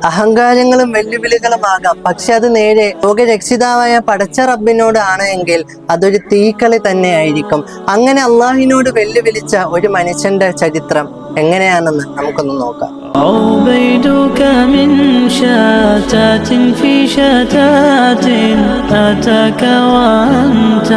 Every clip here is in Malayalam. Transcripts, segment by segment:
അഹങ്കാരങ്ങളും വെല്ലുവിളികളുമാകാം. പക്ഷെ അത് നേരെ ലോകരക്ഷിതാവായ പടച്ച റബ്ബിനോട് ആണ് എങ്കിൽ അതൊരു തീക്കളി തന്നെ ആയിരിക്കും. അങ്ങനെ അള്ളാഹിനോട് വെല്ലുവിളിച്ച ഒരു മനുഷ്യന്റെ ചരിത്രം എങ്ങനെയാണെന്ന് നമുക്കൊന്ന് നോക്കാം. عبيدك من شتات في شتات أتاك وأنت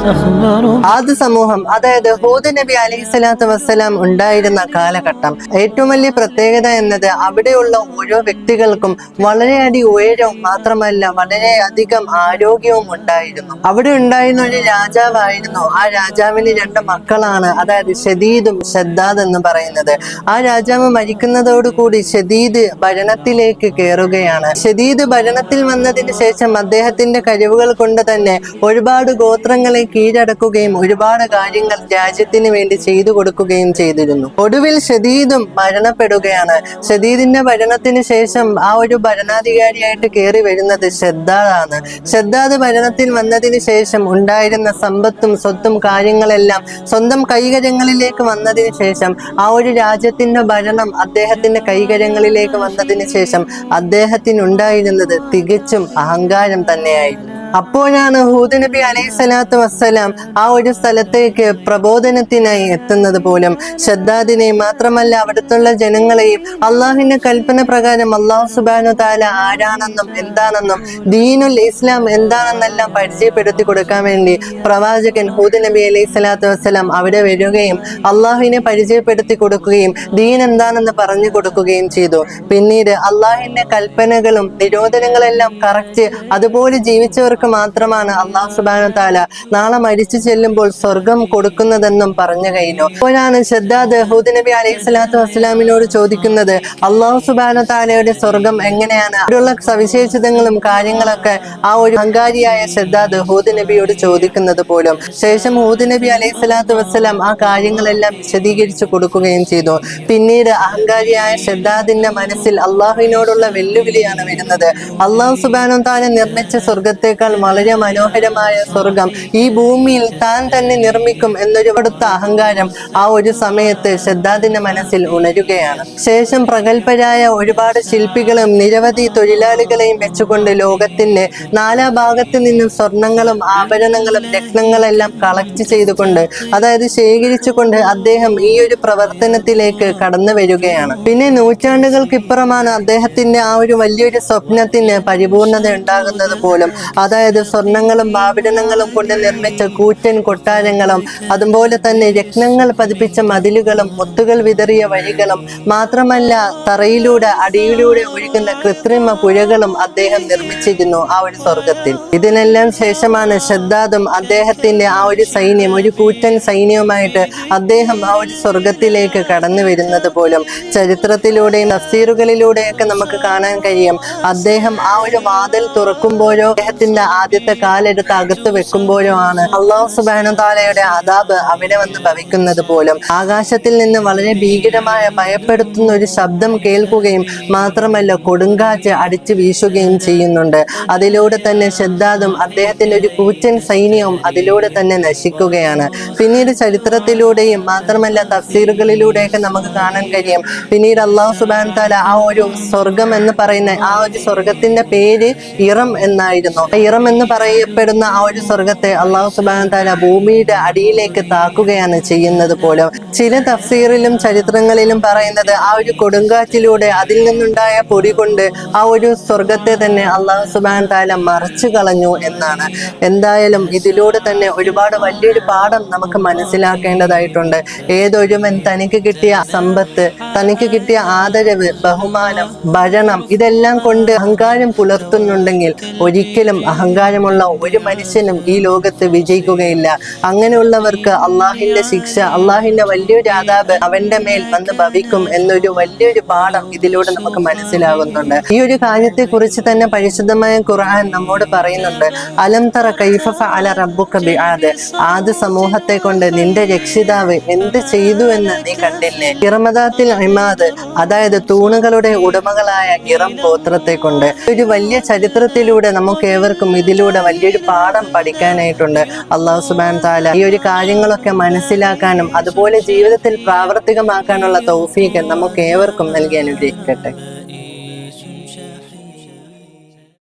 تخبر. ആദ്യ സമൂഹം, അതായത് ഹൂദ് നബി അലൈഹി സ്വലാത്തു വസ്സലാം ഉണ്ടായിരുന്ന കാലഘട്ടം, ഏറ്റവും വലിയ പ്രത്യേകത എന്നത് അവിടെയുള്ള ഓരോ വ്യക്തികൾക്കും വളരെയധികം ഉയരവും മാത്രമല്ല വളരെയധികം ആരോഗ്യവും ഉണ്ടായിരുന്നു. അവിടെ ഉണ്ടായിരുന്ന ഒരു രാജാവായിരുന്നു. ആ രാജാവിന് 2 മക്കളാണ്, അതായത് ഷദീദും ഷദ്ദാദ് എന്ന് പറയുന്നത്. ആ രാജാവ് മരിക്കുന്നതോടുകൂടി ഷദീദ് ഭരണത്തിലേക്ക് കയറുകയാണ്. ഷദീദ് ഭരണത്തിൽ വന്നതിന് ശേഷം അദ്ദേഹത്തിന്റെ കഴിവുകൾ കൊണ്ട് തന്നെ ഒരുപാട് ഗോത്രങ്ങളെ കീഴടക്കുകയും ഒരുപാട് കാര്യങ്ങൾ രാജ്യത്തിന് വേണ്ടി ചെയ്തു കൊടുക്കുകയും ചെയ്തിരുന്നു. ഒടുവിൽ ഷദീദും മരണപ്പെടുകയാണ്. ഷദീദിന്റെ ഭരണത്തിന് ശേഷം ആ ഒരു ഭരണാധികാരിയായിട്ട് കയറി വരുന്നത് ഷദ്ദാദാണ്. ഷദ്ദാദ് ഭരണത്തിൽ വന്നതിന് ശേഷം ഉണ്ടായിരുന്ന സമ്പത്തും സ്വത്തും കാര്യങ്ങളെല്ലാം സ്വന്തം കൈകര്യങ്ങളിലേക്ക് വന്നതിന് ശേഷം ആ ഒരു രാജ്യത്തിന്റെ ഭരണം അദ്ദേഹത്തിന്റെ കൈകര്യങ്ങളിലേക്ക് വന്നതിന് ശേഷം അദ്ദേഹത്തിനുണ്ടായിരുന്നത് തികച്ചും അഹങ്കാരം തന്നെയായിരുന്നു. അപ്പോഴാണ് ഹൂദ് നബി അലൈഹി സ്വലാത്തു വസ്സലാം ആ ഒരു സ്ഥലത്തേക്ക് പ്രബോധനത്തിനായി എത്തുന്നത് പോലും. ഷദ്ദാദിനെ മാത്രമല്ല അവിടുത്തുള്ള ജനങ്ങളെയും അള്ളാഹുവിന്റെ കൽപ്പന പ്രകാരം അള്ളാഹു സുബ്ഹാനഹു തആല ആരാണെന്നും എന്താണെന്നും ദീനുൽ ഇസ്ലാം എന്താണെന്നെല്ലാം പരിചയപ്പെടുത്തി കൊടുക്കാൻ വേണ്ടി പ്രവാചകൻ ഹൂദ് നബി അലൈഹി സ്വലാത്തു വസ്സലാം അവിടെ വരികയും അള്ളാഹുവിനെ പരിചയപ്പെടുത്തി കൊടുക്കുകയും ദീൻ എന്താണെന്ന് പറഞ്ഞു കൊടുക്കുകയും ചെയ്തു. പിന്നീട് അള്ളാഹുവിന്റെ കൽപ്പനകളും നിരോധനങ്ങളെല്ലാം കറക്റ്റ് അതുപോലെ ജീവിച്ചവർക്ക് മാത്രമാണ് അള്ളാഹു സുബ്ഹാനഹു തആല നാളെ മരിച്ചു ചെല്ലുമ്പോൾ സ്വർഗം കൊടുക്കുന്നതെന്നും പറഞ്ഞു കഴിഞ്ഞു. അപ്പോഴാണ് ഷദ്ദാദ് ഹൂദ് നബി അലൈഹി സ്വലാത്തു വസ്സലാമിനോട് ചോദിക്കുന്നത്, അള്ളാഹു സുബ്ഹാനഹു തആലയുടെ സ്വർഗം എങ്ങനെയാണ്, അതിലുള്ള സവിശേഷതകളും കാര്യങ്ങളൊക്കെ ആ ഒരു അഹങ്കാരിയായ ഷദ്ദാദ് ഹൂദ് നബിയോട് ചോദിക്കുന്നത് പോലും. ശേഷം ഹൂദ് നബി അലൈഹി സ്വലാത്തു വസ്സലാം ആ കാര്യങ്ങളെല്ലാം വിശദീകരിച്ചു കൊടുക്കുകയും ചെയ്തു. പിന്നീട് അഹങ്കാരിയായ ഷദ്ദാദിന്റെ മനസ്സിൽ അള്ളാഹുവിനോടുള്ള വെല്ലുവിളിയാണ് വരുന്നത്. അള്ളാഹു സുബ്ഹാനഹു തആല നിർമ്മിച്ച സ്വർഗത്തേക്കാൾ വളരെ മനോഹരമായ സ്വർഗം ഈ ഭൂമിയിൽ താൻ തന്നെ നിർമ്മിക്കും എന്നൊരു കടുത്ത അഹങ്കാരം ആ ഒരു സമയത്ത് ഷദ്ദാദിന്റെ മനസ്സിൽ ഉണരുകയാണ്. ശേഷം പ്രഗത്ഭരായ ഒരുപാട് ശില്പികളും നിരവധി തൊഴിലാളികളെയും വെച്ചുകൊണ്ട് ലോകത്തിന്റെ നാനാഭാഗത്ത് നിന്നും സ്വർണങ്ങളും ആഭരണങ്ങളും രത്നങ്ങളെല്ലാം കളക്ട് ചെയ്തുകൊണ്ട്, അതായത് ശേഖരിച്ചുകൊണ്ട് അദ്ദേഹം ഈ ഒരു പ്രവർത്തനത്തിലേക്ക് കടന്നു വരികയാണ്. പിന്നെ നൂറ്റാണ്ടുകൾക്ക് ഇപ്പുറമാണ് അദ്ദേഹത്തിന്റെ ആ ഒരു വലിയൊരു സ്വപ്നത്തിന് പരിപൂർണത ഉണ്ടാകുന്നത് പോലും. അതായത് സ്വർണങ്ങളും ആഭരണങ്ങളും കൊണ്ട് നിർമ്മിച്ച കൂറ്റൻ കൊട്ടാരങ്ങളും അതുപോലെ തന്നെ രത്നങ്ങൾ പതിപ്പിച്ച മതിലുകളും മുത്തുകൾ വിതറിയ വഴികളും മാത്രമല്ല തറയിലൂടെ അടിയിലൂടെ ഒഴുകുന്ന കൃത്രിമ പുഴകളും അദ്ദേഹം നിർമ്മിച്ചിരുന്നു ആ ഒരു സ്വർഗത്തിൽ. ഇതിനെല്ലാം ശേഷമാണ് ഷദ്ദാദും അദ്ദേഹത്തിന്റെ ആ ഒരു സൈന്യം, ഒരു കൂറ്റൻ സൈന്യവുമായിട്ട് അദ്ദേഹം ആ ഒരു സ്വർഗത്തിലേക്ക് കടന്നു വരുന്നത് പോലും. ചരിത്രത്തിലൂടെയും തഫ്സീറുകളിലൂടെയൊക്കെ നമുക്ക് കാണാൻ കഴിയും. അദ്ദേഹം ആ ഒരു വാതിൽ തുറക്കുമ്പോഴോ അദ്ദേഹത്തിന്റെ ആദ്യത്തെ കാലെടുത്ത് അകത്ത് വെക്കുമ്പോഴോ ആണ് അല്ലാഹു സുബ്ഹാനഹു തആലയുടെ അദാബ് അവിടെ വന്ന് ഭവിക്കുന്നത് പോലും. ആകാശത്തിൽ നിന്ന് വളരെ ഭീകരമായ ഭയപ്പെടുത്തുന്ന ഒരു ശബ്ദം കേൾക്കുകയും മാത്രമല്ല കൊടുങ്കാറ്റ് അടിച്ചു വീശുകയും ചെയ്യുന്നുണ്ട്. അതിലൂടെ തന്നെ ഷദ്ദാദും അദ്ദേഹത്തിന്റെ ഒരു കൂറ്റൻ സൈന്യവും അതിലൂടെ തന്നെ നശിക്കുകയാണ്. പിന്നീട് ചരിത്രത്തിലൂടെയും മാത്രമല്ല തഫ്സീറുകളിലൂടെയൊക്കെ നമുക്ക് കാണാൻ കഴിയും. പിന്നീട് അല്ലാഹു സുബ്ഹാനഹു തആല ആ ഒരു സ്വർഗം എന്ന് പറയുന്ന ആ ഒരു സ്വർഗത്തിന്റെ പേര് ഇറം എന്നായിരുന്നു. ഇറം എന്ന് പറയപ്പെടുന്ന ആ ഒരു സ്വർഗത്തെ അല്ലാഹു സുബ്ഹാനഹു തആല ഭൂമിയുടെ അടിയിലേക്ക് താക്കുകയാണ് ചെയ്യുന്നത് പോലും. ചില തഫ്സീറിലും ചരിത്രങ്ങളിലും പറയുന്നത് ആ ഒരു കൊടുങ്കാറ്റിലൂടെ അതിൽ നിന്നുണ്ടായ പൊടി കൊണ്ട് ആ ഒരു സ്വർഗത്തെ തന്നെ അല്ലാഹു സുബ്ഹാനഹു തആല മറച്ചു കളഞ്ഞു എന്നാണ്. എന്തായാലും ഇതിലൂടെ തന്നെ ഒരുപാട് വലിയൊരു പാഠം നമുക്ക് മനസ്സിലാക്കേണ്ടതായിട്ടുണ്ട്. ഏതൊരുവൻ തനിക്ക് കിട്ടിയ സമ്പത്ത്, തനിക്ക് കിട്ടിയ ആദരവ്, ബഹുമാനം, ഭരണം ഇതെല്ലാം കൊണ്ട് അഹങ്കാരം പുലർത്തുന്നുണ്ടെങ്കിൽ ഒരിക്കലും അഹങ്കാരമുള്ള ഒരു മനുഷ്യനും ഈ ലോകത്ത് വിജയിക്കുകയില്ല. അങ്ങനെയുള്ളവർക്ക് അള്ളാഹിന്റെ ശിക്ഷ, അള്ളാഹിന്റെ വലിയൊരു അദാബ് അവന്റെ മേൽ വന്ന് ഭവിക്കും എന്നൊരു വലിയൊരു പാഠം ഇതിലൂടെ നമുക്ക് മനസ്സിലാകുന്നുണ്ട്. ഈ ഒരു കാര്യത്തെ കുറിച്ച് തന്നെ പരിശുദ്ധമായ ഖുർആൻ നമ്മോട് പറയുന്നുണ്ട്, അലം തറ കൈഫ ഫഅല റബ്ബുക ബിആദ്, ആദ് സമൂഹത്തെ കൊണ്ട് നിന്റെ രക്ഷിതാവ് എന്ത് ചെയ്തു എന്ന് നീ കണ്ടില്ലേ. ഇറമദാത്തിൽ ഇമാദ്, അതായത് തൂണുകളുടെ ഉടമകളായ ഇറം ഗോത്രത്തെ കൊണ്ട്. ഒരു വലിയ ചരിത്രത്തിലൂടെ നമുക്ക് ഏവർക്കും ഇതിലൂടെ വലിയൊരു പാഠം പഠിക്കാനായിട്ടുണ്ട്. അല്ലാഹു സുബ്ഹാനഹു തആല ഈ ഒരു കാര്യങ്ങളൊക്കെ മനസ്സിലാക്കാനും അതുപോലെ ജീവിതത്തിൽ പ്രാവർത്തികമാക്കാനുള്ള തൗഫീഖ് നമുക്ക് ഏവർക്കും നൽകി അനുഗ്രഹിക്കട്ടെ. تحية